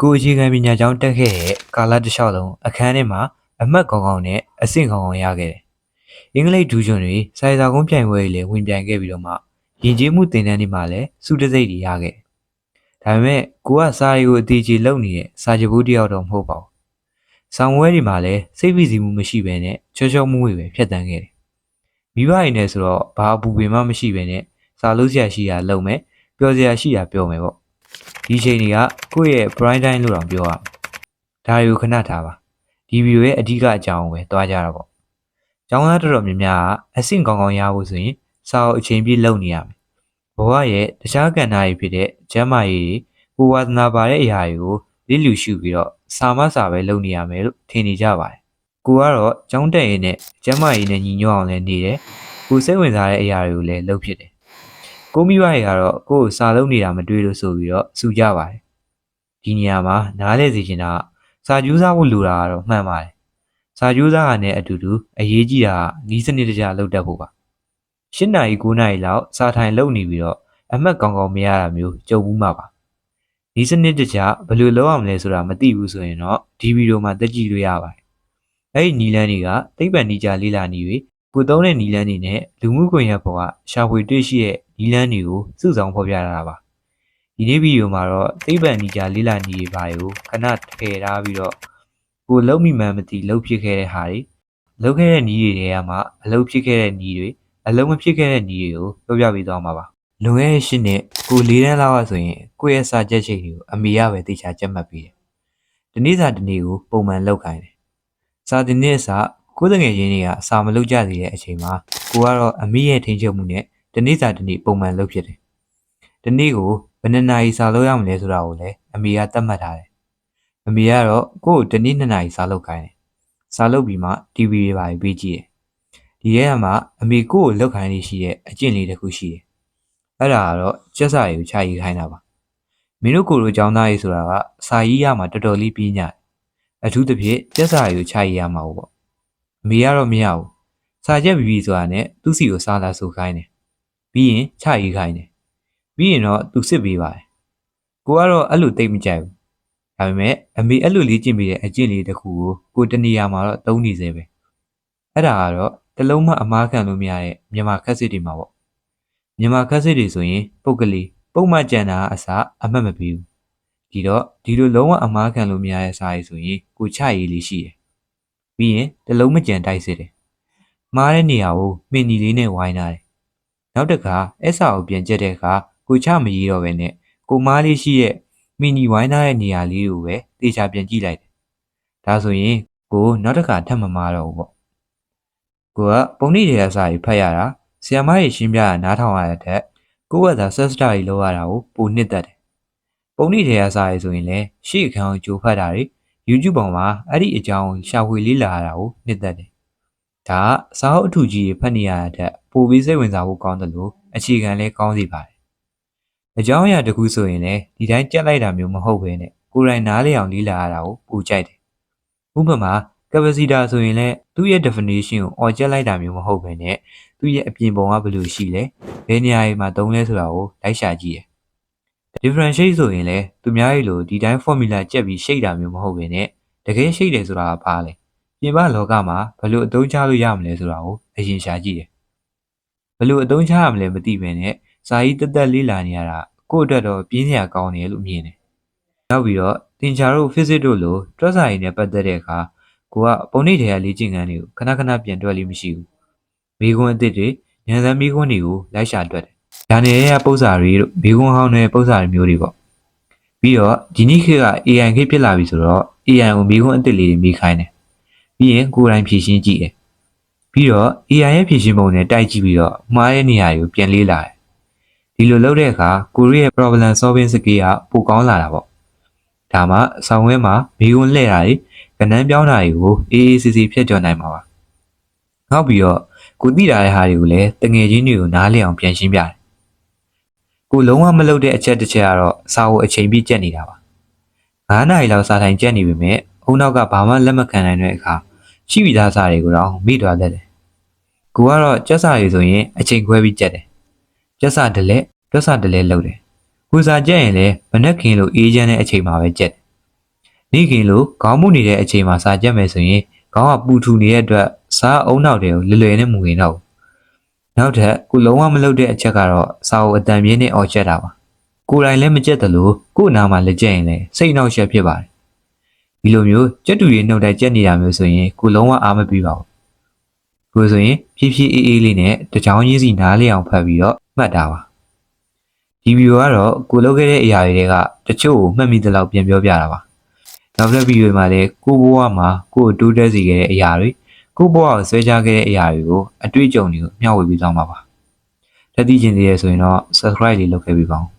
ကိုအခြေခံပညာကျောင်းတက်ခဲ့တဲ့ကာလတစ်လျှောက်လုံးအခန်းထဲမှာအမှတ်ကောင်းကောင်းနဲ့အဆင့်ကောင်းကောင်းရခဲ့တယ်။အင်္ဂလိပ်ဒူးချွန်တွေစာရေးစာကုန်းပြိုင်ပွဲတွေလည်းဝင်ပြိုင်ခဲ့ပြီးတော့မှယဉ်ကျေးမှုသင်တန်းတွေမှာလည်းစုတစိတ်တွေရခဲ့တယ်။ဒါပေမဲ့ကိုကစာရေးကိုအသေးချေလုပ်နေတဲ့စာချဖို့တယောက်တော့မဟုတ်ပါဘူး။ဆောင်းဝဲတွေမှာလည်းစိတ်ဖိစီးမှုမရှိဘဲနဲ့ချောချောမှုတွေပဲဖြတ်တန်းခဲ့တယ်။မိဘတွေနဲ့ဆိုတော့ဘာအပူပင်မှမရှိဘဲနဲ့စာလို့ဆရာရှိတာလုပ်မယ်ပျော်စရာရှိတာပြောမယ်ပေါ့။ဒီချိန်တွေကကိုယ့်ရဲ့ prime time လို့တောင်ပြောရမယ်။ဒါတွေကိုခဏထားပါဒီဗီဒီယိုရဲ့အဓိကအကြောင်းကိုပဲတွားကြတာပေါ့။ကျောင်းသားတော်တော်များများကအဆင့်ကောင်းကောင်းရဖို့ဆိုရင်စာအုပ်အချိန်ပြည့်လုပ်နေရမယ်။ဘဝရဲ့တခြားကဏ္ဍတွေဖြစ်တဲ့ကျန်းမာရေးကိုဝါသနာပါတဲ့အရာတွေကိုလစ်လျူရှုပြီးတော့စာမစာပဲလုပ်နေရမယ်လို့ထင်နေကြပါတယ်။ကိုကတော့ကျောင်းတက်ရင်နဲ့ကျန်းမာရေးနဲ့ညီညွတ်အောင်လည်းနေတယ်။ကိုစိတ်ဝင်စားတဲ့အရာတွေကိုလည်းလုပ်ဖြစ်တယ်။ကိုမိဘတွေကတော့ကိုကိုစာလုပ်နေတာမတွေ့လို့ဆိုပြီးတော့စူကြပါတယ်။ဒီနေရာမှာနားလဲစီချင်တာစာကြိုးစားဖို့လိုတာကတော့မှန်ပါတယ်။စာကြိုးစားရတဲ့အတူတူအရေးကြီးတာနီးစနစ်တကျလုပ်တတ်ဖို့ပါ။၈နာရီ9နာရီလောက်စာထိုင်လုပ်နေပြီးတော့အမှတ်ကောင်းကောင်းမရတာမျိုးကြုံဘူးမှာပါ။နီးစနစ်တကျဘယ်လိုလုပ်အောင်လဲဆိုတာမသိဘူးဆိုရင်တော့ဒီဗီဒီယိုမှာတက်ကြည့်လို့ရပါတယ်။အဲ့ဒီနီးလန်းတွေကသိပ္ပံနီးကြလေးလာနီးတွေကိုသုံးတဲ့နီးလန်းတွေနဲ့လူမှုကွန်ရက်ပေါ်ကရှာဖွေတွေ့ရှိတဲ့နီးလန်းတွေကိုစုဆောင်ဖော်ပြထားတာပါ။ဒီနေ့ဗီဒီယိုမှာတော့သိပ္ပံနီးကြလေးလာနီးတွေပါကိုခဏထည့်ထားပြီးတော့ကိုလုံးမိမှန်မသိလှုပ်ဖြစ်ခဲ့တဲ့ဟာတွေလှုပ်ခဲ့တဲ့နီးတွေထဲမှာအလုပ်ဖြစ်ခဲ့တဲ့နီးတွေအလုံးမဖြစ်ခဲ့တဲ့နီးတွေကိုပြောပြပေးသွားမှာပါလွန်ခဲ့တဲ့၈နှစ်ကို၄တန်းလောက်ဆိုရင်ကိုယ့်ရဲ့စာချက်ချိန်တွေကိုအမေရပဲတေချာကြက်မှတ်ပြီးတယ်ဒီနေ့စာဒီနေ့ကိုပုံမှန်လုပ်ခိုင်းတယ်စာဒီနေ့စာကိုယ်တငယ်ချင်းတွေကစာမလုပ်ကြသေးတဲ့အချိန်မှာကိုကတော့အမေရဲ့ထိန်းချုပ်မှုနဲ့ဒီနေ့စာဒီနေ့ပုံမှန်လုပ်ဖြစ်တယ်ဒီနေ့ကိုဘယ်နှစ်နာရီစာလုပ်ရမလဲဆိုတာကိုလည်းအမေကသတ်မှတ်ထားတယ်အမေကတော့ကိုယ့်ကိုတနေ့2နာရီစာလုပ်ခိုင်းတယ်စာလုပ်ပြီးမှ TV တွေပါပြီးကြည့်တယ်ဒီထဲမှာအမေကိုယ့်ကိုလောက်ခိုင်းနေရှိတဲ့အကျင့်လေးတစ်ခုရှိတယ်အဲ့ဒါကတော့ကျက်စာတွေကိုခြာရေးခိုင်းတာပါမင်းတို့ကိုလိုចောင်းသားရေးဆိုတာကစာရေးရမှာတော်တော်လေးပြင်းကြတယ်အထူးသဖြင့်ကျက်စာတွေကိုခြာရေးရမှာပေါ့အမေကတော့မရဘူးစာချက်ပြီးဆိုတာနဲ့သူ့စီကိုစာလာဆိုခိုင်းတယ်ပြီးရင်ခြာရေးခိုင်းတယ်ပြီးရင်တော့သူစစ်ပေးပါတယ်ကိုကတော့အဲ့လိုတိတ်မကြိုက်ဘူးဒါပေမဲ့အမေအဲ့လိုလေးကျင့်ပေးတဲ့အကျင့်လေးတစ်ခုကိုတနေရာမှာတော့သုံးနေစေပဲအဲ့ဒါကတော့တလုံးမအမားခံလို့မရတဲ့မြန်မာခက်စစ်တွေမှာပေါ့မြန်မာခက်စစ်တွေဆိုရင်ပုတ်ကလေးပုံမှန်ကြံတာအစားအမှတ်မပေးဘူးဒီတော့ဒီလိုလုံးဝအမားခံလို့မရတဲ့စာရေးဆိုရင်ကိုချရေးလေးရှိတယ်ပြီးရင်တလုံးမကြံတိုက်စစ်တယ်မားတဲ့နေရာကိုမှင်နီလေးနဲ့ဝိုင်းထားတယ်နောက်တစ်ခါအဲ့စာကိုပြန်ကျက်တဲ့အခါကိုချမရေးတော့ပဲနဲ့ကိုမားလေးရှိရဲ့မီနီဝိုင်းထားတဲ့နေရာလေးကိုပဲတေချာပြန်ကြည့်လိုက်တယ်။ဒါဆိုရင်ကိုနောက်တစ်ခါထပ်မမားတော့ဘူးပေါ့။ကိုကပုံနှိပ်တဲ့အစာကြီးဖတ်ရတာဆီယမကြီးရှင်းပြတာနားထောင်ရတဲ့တက်ကိုကသာဆက်စတာကြီးလောက်ရတာကိုပိုနှစ်သက်တယ်။ပုံနှိပ်တဲ့အစာကြီးဆိုရင်လည်းရှေ့အခန်းကိုကြိုဖတ်တာတွေ YouTube ပေါ်မှာအဲ့ဒီအကြောင်းရှာဖွေလေ့လာရတာကိုနှစ်သက်တယ်။ဒါကစာအုပ်အထူကြီးဖတ်နေရတဲ့တက်ပိုပြီးစိတ်ဝင်စားဖို့ကောင်းတယ်လို့အခြေခံလည်းကောင်းစီပါတယ်။အကြောင်းအရာတစ်ခုဆိုရင်လည်းဒီတိုင်းကြက်လိုက်တာမျိုးမဟုတ်ဘဲနဲ့ကိုယ်တိုင်နားလည်အောင်လေ့လာရတာကိုပိုကြိုက်တယ်။ဥပမာ capacitor ဆိုရင်လည်းသူ့ရဲ့ definition ကိုအော်ကျက်လိုက်တာမျိုးမဟုတ်ဘဲနဲ့သူ့ရဲ့အပြင်ပုံကဘယ်လိုရှိလဲဘယ်နေရာမှာသုံးလဲဆိုတာကိုလိုက်ရှာကြည့်တယ်။ differentiate ဆိုရင်လည်းသူများရဲ့လိုဒီတိုင်း formula ကြက်ပြီးရှိတ်တာမျိုးမဟုတ်ဘဲနဲ့တကယ်ရှိတ်တယ်ဆိုတာကဘာလဲပြင်ပလောကမှာဘယ်လိုအသုံးချလို့ရမလဲဆိုတာကိုအရင်ရှာကြည့်တယ်။ဘယ်လိုအသုံးချရမလဲမသိဘဲနဲ့စာရေးတက်တက်လေ့လာနေရတာကိုယ့်အတွက်တော့ပြင်းစရာကောင်းတယ်လို့မြင်တယ်။နောက်ပြီးတော့သင်္ချာတို့ physics တို့လိုတွက်စာရည်နဲ့ပတ်သက်တဲ့အခါကိုကပုံနှိပ်ထဲကလေ့ကျင့်ခန်းတွေကိုခဏခဏပြန်တွက်လို့မရှိဘူး။မိခွန်းအသစ်တွေဉာဏ်သမ်းမိခွန်းတွေကိုလိုက်ရှာတွက်တယ်။ဒါနဲ့ရပုံစံတွေတို့မိခွန်းဟောင်းတဲ့ပုံစံမျိုးတွေပေါ့။ပြီးတော့ဒီနေ့ခေတ်က AI ခေတ်ဖြစ်လာပြီဆိုတော့ AI ကိုမိခွန်းအသစ်လေးတွေမိခိုင်းတယ်။ပြီးရင်ကိုယ်တိုင်ဖြည့်ရှင်းကြည့်တယ်။ပြီးတော့ AI ရဲ့ဖြည့်ရှင်းပုံနဲ့တိုက်ကြည့်ပြီးတော့မှားတဲ့နေရာတွေကိုပြန်လေ့လာတယ်။ဒီလိုလုပ်တဲ့အခါကိုရီးယား problem solving skill ကပိုကောင်းလာတာပေါ့ဒါမှဆောင်းဝဲမှာမိခွန်းလှည့်တာတွေကဏ္ဍပြောင်းတာတွေကိုအေးအေးဆေးဆေးဖြတ်ကျော်နိုင်မှာပါနောက်ပြီးတော့ကိုသိတာတဲ့ဟာတွေကိုလည်းတငယ်ချင်းတွေကိုနားလည်အောင်ပြန်ရှင်းပြတယ်ကိုလုံးဝမလုပ်တဲ့အချက်တစ်ချက်ကတော့စာအုပ်အချိန်ပြည့်ကျက်နေတာပါ9နာရီလောက်စာထိုင်ကျက်နေပြီမဲ့အုံနောက်ကဘာမှလက်မခံနိုင်တဲ့အခါရှိပြီးသားစာတွေကိုတော့မိသွားတတ်တယ်ကိုကတော့ကျက်စာတွေဆိုရင်အချိန်ခွဲပြီးကျက်တယ်ကျက်စာတွက်စာတလဲလုပ်တယ်ကိုစာကြက်ရင်လည်းမနှက်ခင်လို့အေးချမ်းတဲ့အချိန်မှာပဲကြက်တယ် နေခင်လိုခေါင်းမှုနေတဲ့အချိန်မှာစာကြက်မယ်ဆိုရင်ခေါင်းကပူထူနေတဲ့အတွက်စားအုံနောက်တွေကိုလွယ်လွယ်နဲ့မဝင်တော့ဘူးနောက်ထပ်ကိုလုံးဝမလုပ်တဲ့အချက်ကတော့စာအုပ်အတန်ပြင်းနဲ့အော်ချက်တာပါကိုယ်တိုင်လည်းမကြက်တယ်လို့ကို့အနာမှာလက်ကျက်ရင်လည်းစိတ်နှောက်ယှက်ဖြစ်ပါတယ်ဒီလိုမျိုးကြက်တူတွေနှုတ်တိုက်ကြက်နေတာမျိုးဆိုရင်ကိုလုံးဝအားမပေးပါဘူးကိုဆိုရင်ဖြည်းဖြည်းအေးအေးလေးနဲ့တချောင်းကြီးစီနားလေးအောင်ဖတ်ပြီးတော့မှတ်တာပါဒီဗီဒီယိုကတော့ကိုလုပ်ခဲ့တဲ့အရာတွေကတချို့ကိုမှတ်မိသလောက်ပြန်ပြောပြတာပါနောက်တစ်ဗီဒီယိုမှာလည်းကိုဘဝမှာကိုတိုးတက်စေခဲ့တဲ့အရာတွေကိုဘဝကိုဆွဲချခဲ့တဲ့အရာတွေကိုအတွေ့အကြုံတွေကိုမျှဝေပေးသွားမှာပါထပ်သိချင်သေးရဆိုရင်တော့ subscribe လေးလုပ်ခဲ့ပေးပါဦး